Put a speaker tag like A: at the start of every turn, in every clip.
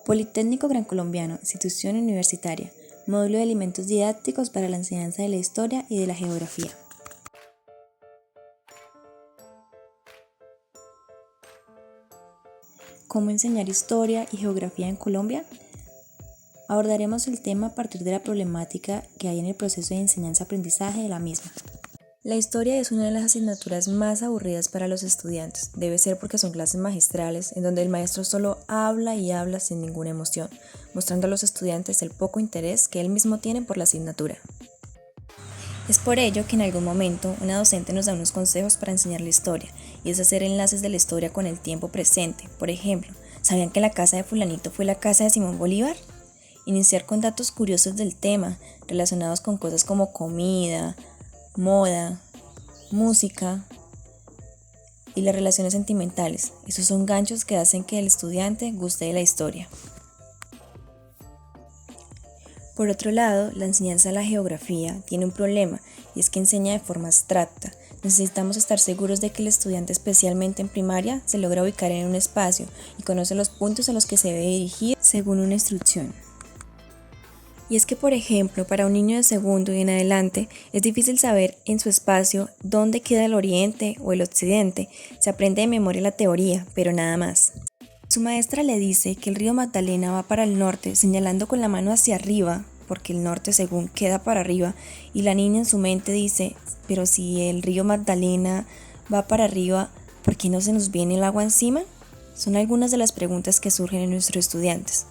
A: Politécnico Gran Colombiano, institución universitaria, módulo de elementos didácticos para la enseñanza de la historia y de la geografía. ¿Cómo enseñar historia y geografía en Colombia? Abordaremos el tema a partir de la problemática que hay en el proceso de enseñanza-aprendizaje de la misma. La historia es una de las asignaturas más aburridas para los estudiantes. Debe ser porque son clases magistrales en donde el maestro solo habla y habla sin ninguna emoción, mostrando a los estudiantes el poco interés que él mismo tiene por la asignatura. Es por ello que en algún momento una docente nos da unos consejos para enseñar la historia, y es hacer enlaces de la historia con el tiempo presente. Por ejemplo, ¿sabían que la casa de fulanito fue la casa de Simón Bolívar? Iniciar con datos curiosos del tema, relacionados con cosas como comida, moda, música y las relaciones sentimentales. Esos son ganchos que hacen que el estudiante guste de la historia. Por otro lado, la enseñanza de la geografía tiene un problema, y es que enseña de forma abstracta. Necesitamos estar seguros de que el estudiante, especialmente en primaria, se logra ubicar en un espacio y conoce los puntos a los que se debe dirigir según una instrucción. Y es que, por ejemplo, para un niño de segundo y en adelante, es difícil saber en su espacio dónde queda el oriente o el occidente. Se aprende de memoria la teoría, pero nada más. Su maestra le dice que el río Magdalena va para el norte, señalando con la mano hacia arriba, porque el norte según queda para arriba, y la niña en su mente dice, pero si el río Magdalena va para arriba, ¿por qué no se nos viene el agua encima? Son algunas de las preguntas que surgen en nuestros estudiantes.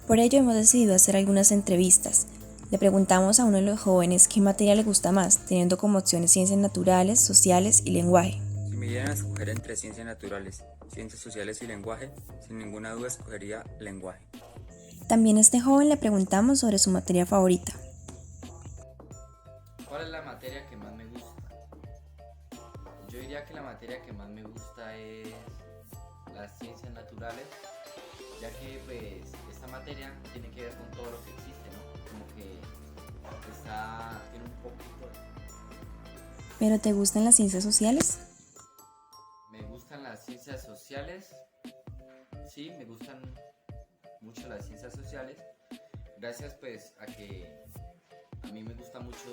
A: Por ello hemos decidido hacer algunas entrevistas. Le preguntamos a uno de los jóvenes qué materia le gusta más, teniendo como opciones ciencias naturales, sociales y lenguaje.
B: Si me dieran a escoger entre ciencias naturales, ciencias sociales y lenguaje, sin ninguna duda escogería lenguaje.
A: También a este joven le preguntamos sobre su materia favorita.
C: ¿Cuál es la materia que más me gusta? Yo diría que la materia que más me gusta es las ciencias naturales, ya que pues esta materia tiene que ver con todo lo que existe, ¿no? Como que tiene un poquito.
A: ¿Pero te gustan las ciencias sociales?
C: Me gustan las ciencias sociales, sí, me gustan mucho las ciencias sociales, gracias pues a que a mí me gusta mucho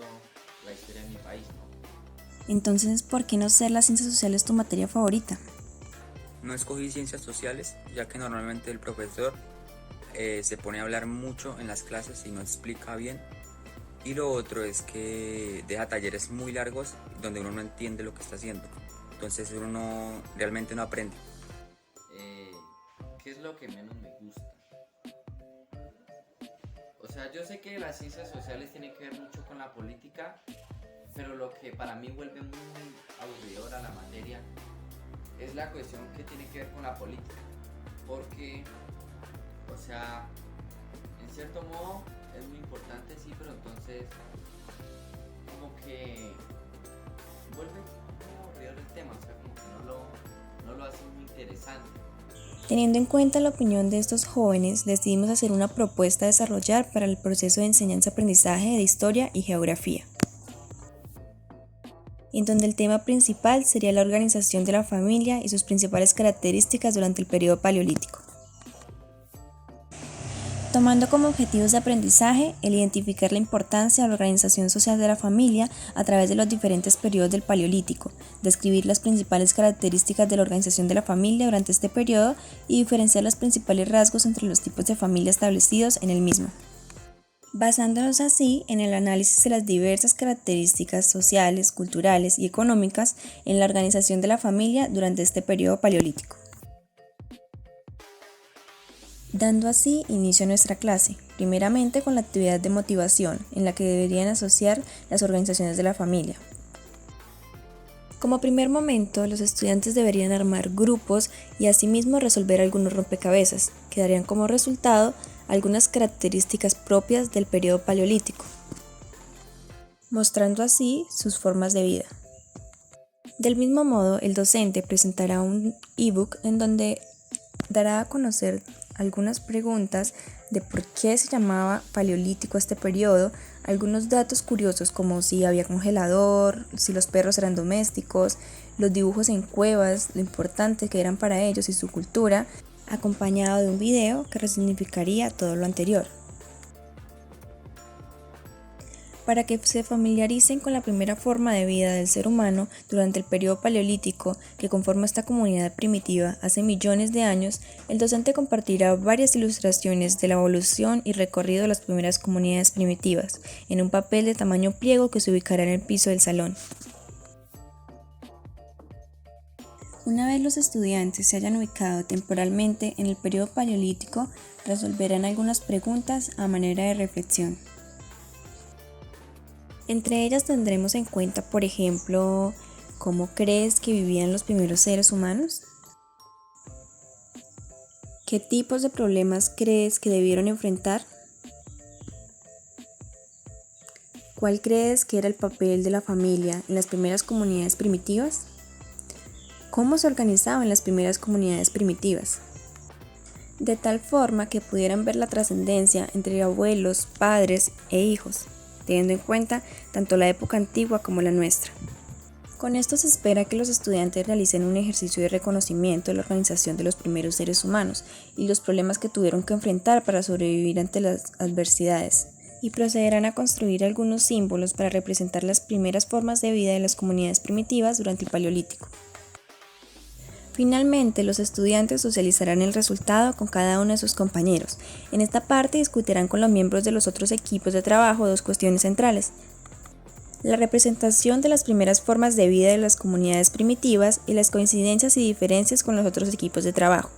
C: la historia de mi país, ¿no?
A: Entonces, ¿por qué no ser las ciencias sociales tu materia favorita?
B: No escogí ciencias sociales, ya que normalmente el profesor se pone a hablar mucho en las clases y no explica bien. Y lo otro es que deja talleres muy largos donde uno no entiende lo que está haciendo. Entonces uno realmente no aprende.
C: ¿Qué es lo que menos me gusta? O sea, yo sé que las ciencias sociales tienen que ver mucho con la política, pero lo que para mí vuelve muy aburridora la materia es la cuestión que tiene que ver con la política. Porque, o sea, en cierto modo es muy importante, sí, pero entonces como que vuelve muy aburrido el tema, o sea, como que no lo hace muy interesante.
A: Teniendo en cuenta la opinión de estos jóvenes, decidimos hacer una propuesta a desarrollar para el proceso de enseñanza-aprendizaje de historia y geografía, en donde el tema principal sería la organización de la familia y sus principales características durante el periodo paleolítico. Tomando como objetivos de aprendizaje el identificar la importancia de la organización social de la familia a través de los diferentes periodos del Paleolítico, describir las principales características de la organización de la familia durante este periodo y diferenciar los principales rasgos entre los tipos de familia establecidos en el mismo. Basándonos así en el análisis de las diversas características sociales, culturales y económicas en la organización de la familia durante este periodo paleolítico. Dando así inicio a nuestra clase, primeramente con la actividad de motivación, en la que deberían asociar las organizaciones de la familia. Como primer momento, los estudiantes deberían armar grupos y asimismo resolver algunos rompecabezas, que darían como resultado algunas características propias del periodo paleolítico, mostrando así sus formas de vida. Del mismo modo, el docente presentará un ebook en donde dará a conocer algunas preguntas de por qué se llamaba paleolítico este periodo, algunos datos curiosos como si había congelador, si los perros eran domésticos, los dibujos en cuevas, lo importante que eran para ellos y su cultura, acompañado de un video que resignificaría todo lo anterior. Para que se familiaricen con la primera forma de vida del ser humano durante el periodo paleolítico que conforma esta comunidad primitiva hace millones de años, el docente compartirá varias ilustraciones de la evolución y recorrido de las primeras comunidades primitivas, en un papel de tamaño pliego que se ubicará en el piso del salón. Una vez los estudiantes se hayan ubicado temporalmente en el periodo paleolítico, resolverán algunas preguntas a manera de reflexión. Entre ellas tendremos en cuenta, por ejemplo, ¿cómo crees que vivían los primeros seres humanos? ¿Qué tipos de problemas crees que debieron enfrentar? ¿Cuál crees que era el papel de la familia en las primeras comunidades primitivas? ¿Cómo se organizaban las primeras comunidades primitivas? De tal forma que pudieran ver la trascendencia entre abuelos, padres e hijos, teniendo en cuenta tanto la época antigua como la nuestra. Con esto se espera que los estudiantes realicen un ejercicio de reconocimiento de la organización de los primeros seres humanos y los problemas que tuvieron que enfrentar para sobrevivir ante las adversidades, y procederán a construir algunos símbolos para representar las primeras formas de vida de las comunidades primitivas durante el Paleolítico. Finalmente, los estudiantes socializarán el resultado con cada uno de sus compañeros. En esta parte discutirán con los miembros de los otros equipos de trabajo dos cuestiones centrales: la representación de las primeras formas de vida de las comunidades primitivas y las coincidencias y diferencias con los otros equipos de trabajo.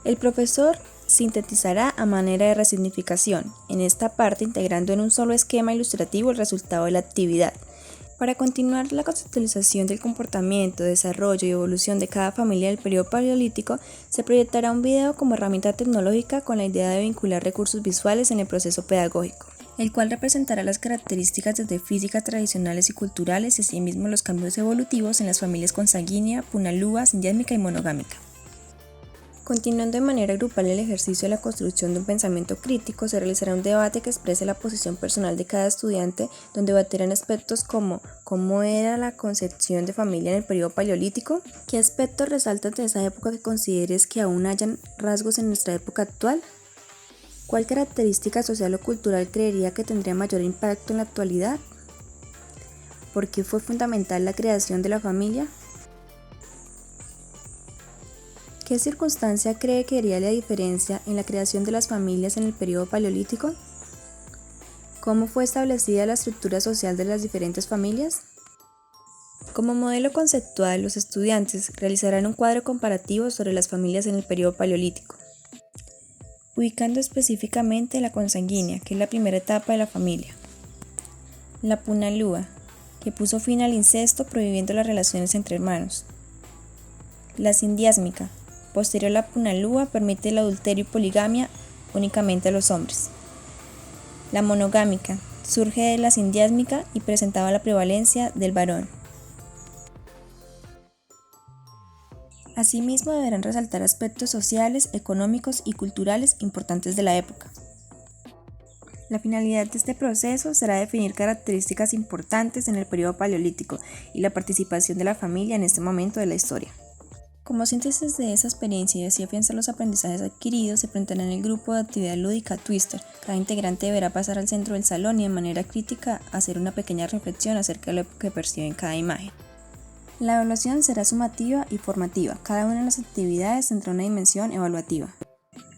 A: El profesor sintetizará a manera de resignificación, en esta parte integrando en un solo esquema ilustrativo el resultado de la actividad. Para continuar la conceptualización del comportamiento, desarrollo y evolución de cada familia del periodo paleolítico, se proyectará un video como herramienta tecnológica con la idea de vincular recursos visuales en el proceso pedagógico, el cual representará las características desde físicas tradicionales y culturales y asimismo los cambios evolutivos en las familias consanguínea, punalúa, sindiásmica y monogámica. Continuando de manera grupal el ejercicio de la construcción de un pensamiento crítico, se realizará un debate que exprese la posición personal de cada estudiante, donde debatirán aspectos como ¿cómo era la concepción de familia en el periodo paleolítico? ¿Qué aspectos resaltan de esa época que consideres que aún hayan rasgos en nuestra época actual? ¿Cuál característica social o cultural creería que tendría mayor impacto en la actualidad? ¿Por qué fue fundamental la creación de la familia? ¿Qué circunstancia cree que haría la diferencia en la creación de las familias en el periodo paleolítico? ¿Cómo fue establecida la estructura social de las diferentes familias? Como modelo conceptual, los estudiantes realizarán un cuadro comparativo sobre las familias en el periodo paleolítico, ubicando específicamente la consanguínea, que es la primera etapa de la familia, la punalúa, que puso fin al incesto prohibiendo las relaciones entre hermanos, la sindiásmica, posterior a la punalúa, permite el adulterio y poligamia únicamente a los hombres. La monogámica surge de la sindiásmica y presentaba la prevalencia del varón. Asimismo, deberán resaltar aspectos sociales, económicos y culturales importantes de la época. La finalidad de este proceso será definir características importantes en el periodo paleolítico y la participación de la familia en este momento de la historia. Como síntesis de esa experiencia y así afianzar los aprendizajes adquiridos, se presentará en el grupo de actividad lúdica Twister. Cada integrante deberá pasar al centro del salón y de manera crítica hacer una pequeña reflexión acerca de lo que percibe en cada imagen. La evaluación será sumativa y formativa. Cada una de las actividades tendrá una dimensión evaluativa.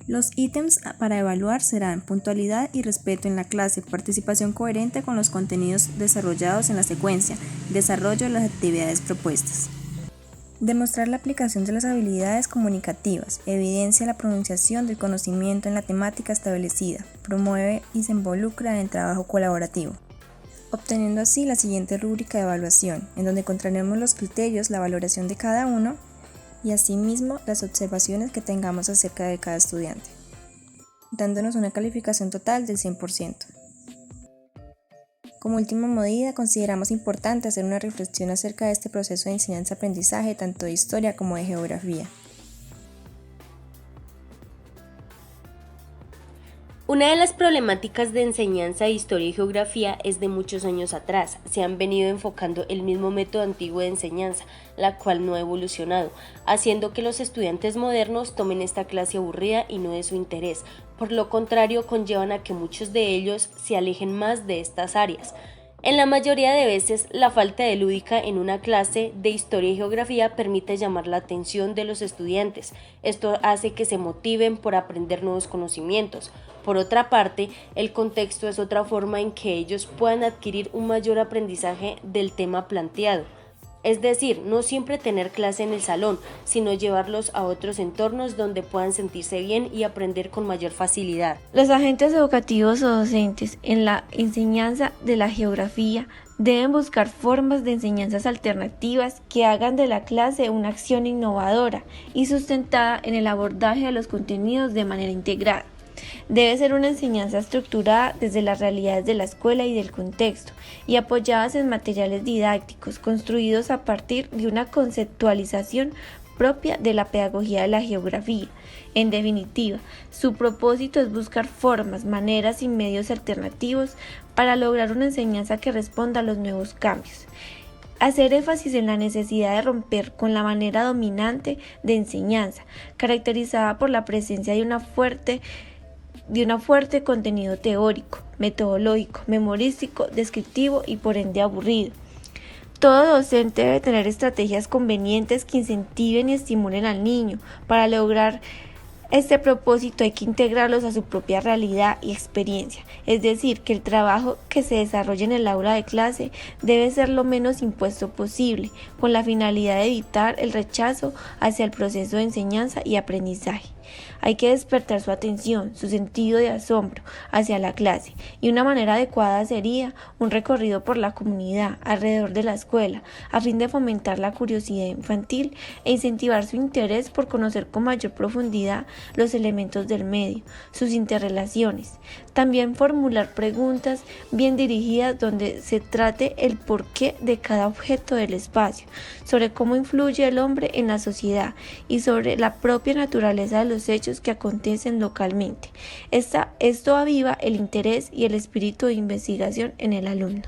A: Los ítems para evaluar serán puntualidad y respeto en la clase, participación coherente con los contenidos desarrollados en la secuencia, desarrollo de las actividades propuestas. Demostrar la aplicación de las habilidades comunicativas, evidencia la pronunciación del conocimiento en la temática establecida, promueve y se involucra en el trabajo colaborativo, obteniendo así la siguiente rúbrica de evaluación, en donde encontraremos los criterios, la valoración de cada uno y asimismo las observaciones que tengamos acerca de cada estudiante, dándonos una calificación total del 100%. Como última medida, consideramos importante hacer una reflexión acerca de este proceso de enseñanza-aprendizaje tanto de historia como de geografía.
D: Una de las problemáticas de enseñanza de historia y geografía es de muchos años atrás. Se han venido enfocando el mismo método antiguo de enseñanza, la cual no ha evolucionado, haciendo que los estudiantes modernos tomen esta clase aburrida y no de su interés. Por lo contrario, conllevan a que muchos de ellos se alejen más de estas áreas. En la mayoría de veces, la falta de lúdica en una clase de historia y geografía permite llamar la atención de los estudiantes. Esto hace que se motiven por aprender nuevos conocimientos. Por otra parte, el contexto es otra forma en que ellos puedan adquirir un mayor aprendizaje del tema planteado. Es decir, no siempre tener clase en el salón, sino llevarlos a otros entornos donde puedan sentirse bien y aprender con mayor facilidad.
E: Los agentes educativos o docentes en la enseñanza de la geografía deben buscar formas de enseñanzas alternativas que hagan de la clase una acción innovadora y sustentada en el abordaje de los contenidos de manera integrada. Debe ser una enseñanza estructurada desde las realidades de la escuela y del contexto, y apoyadas en materiales didácticos construidos a partir de una conceptualización propia de la pedagogía de la geografía. En definitiva, su propósito es buscar formas, maneras y medios alternativos para lograr una enseñanza que responda a los nuevos cambios. Hacer énfasis en la necesidad de romper con la manera dominante de enseñanza, caracterizada por la presencia de un fuerte contenido teórico, metodológico, memorístico, descriptivo y por ende aburrido. Todo docente debe tener estrategias convenientes que incentiven y estimulen al niño. Para lograr este propósito hay que integrarlos a su propia realidad y experiencia, es decir, que el trabajo que se desarrolle en el aula de clase debe ser lo menos impuesto posible, con la finalidad de evitar el rechazo hacia el proceso de enseñanza y aprendizaje. Hay que despertar su atención, su sentido de asombro hacia la clase, y una manera adecuada sería un recorrido por la comunidad alrededor de la escuela, a fin de fomentar la curiosidad infantil e incentivar su interés por conocer con mayor profundidad los elementos del medio, sus interrelaciones. También formular preguntas bien dirigidas donde se trate el porqué de cada objeto del espacio, sobre cómo influye el hombre en la sociedad y sobre la propia naturaleza de los hechos que acontecen localmente. Esto aviva el interés y el espíritu de investigación en el alumno.